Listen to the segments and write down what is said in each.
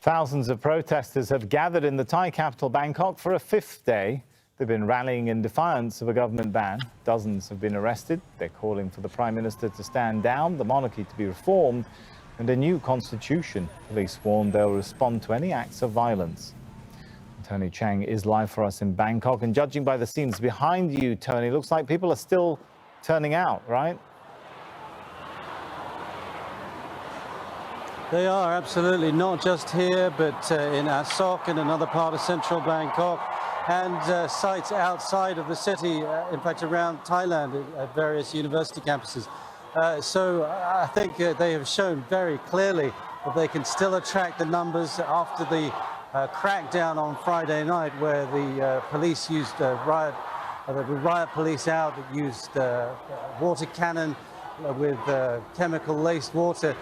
Thousands of protesters have gathered in the Thai capital, Bangkok, for a fifth day. They've been rallying in defiance of a government ban. Dozens have been arrested. They're calling for the Prime Minister to stand down, the monarchy to be reformed, and a new constitution. Police warn they'll respond to any acts of violence. Tony Cheng is live for us in Bangkok, and judging by the scenes behind you, Tony, looks like people are still turning out, right? They are, absolutely, not just here, but in Asok and another part of central Bangkok, and sites outside of the city, in fact around Thailand at various university campuses. So I think they have shown very clearly that they can still attract the numbers after the crackdown on Friday night, where the police used riot police out, that used water cannon with chemical-laced water,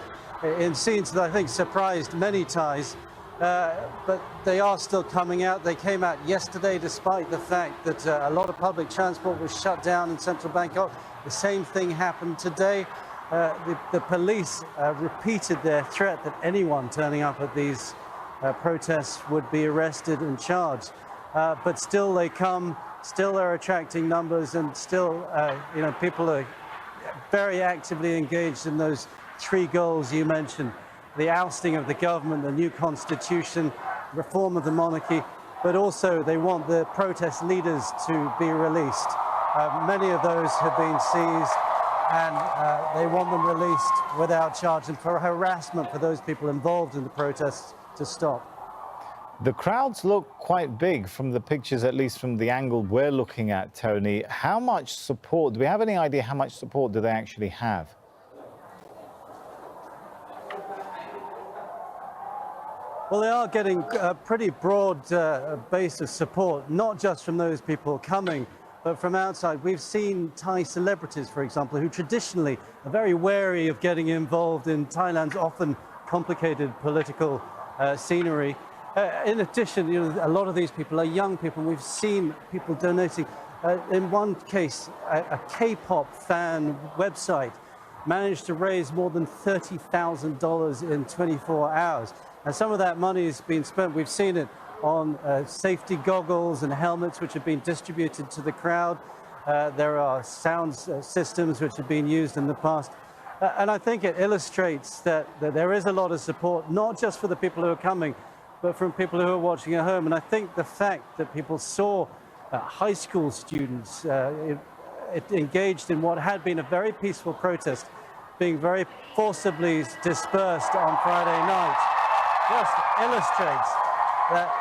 in scenes that I think surprised many Thais, but they are still coming out. They came out yesterday despite the fact that a lot of public transport was shut down in central Bangkok. The same thing happened today. The police repeated their threat that anyone turning up at these protests would be arrested and charged. But still they come, still they're attracting numbers, and still people are very actively engaged in those three goals you mentioned: the ousting of the government, the new constitution, reform of the monarchy, but also they want the protest leaders to be released. Many of those have been seized, and they want them released without charge, and for harassment for those people involved in the protests to stop. The crowds look quite big from the pictures, at least from the angle we're looking at, Tony. How much support, do we have any idea how much support do they actually have? Well, they are getting a pretty broad base of support, not just from those people coming, but from outside. We've seen Thai celebrities, for example, who traditionally are very wary of getting involved in Thailand's often complicated political scenery. In addition, a lot of these people are young people. We've seen people donating. In one case, a K-pop fan website managed to raise more than $30,000 in 24 hours. And some of that money has been spent. We've seen it on safety goggles and helmets, which have been distributed to the crowd. There are sound systems which have been used in the past. And I think it illustrates that there is a lot of support, not just for the people who are coming, but from people who are watching at home. And I think the fact that people saw high school students engaged in what had been a very peaceful protest being very forcibly dispersed on Friday night just illustrates that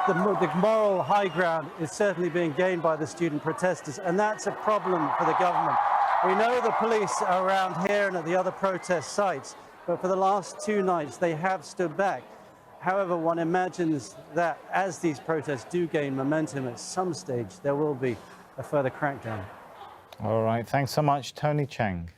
the moral high ground is certainly being gained by the student protesters, and that's a problem for the government. We know the police are around here and at the other protest sites, but for the last two nights they have stood back. However, one imagines that as these protests do gain momentum, at some stage there will be a further crackdown. All right, thanks so much, Tony Cheng.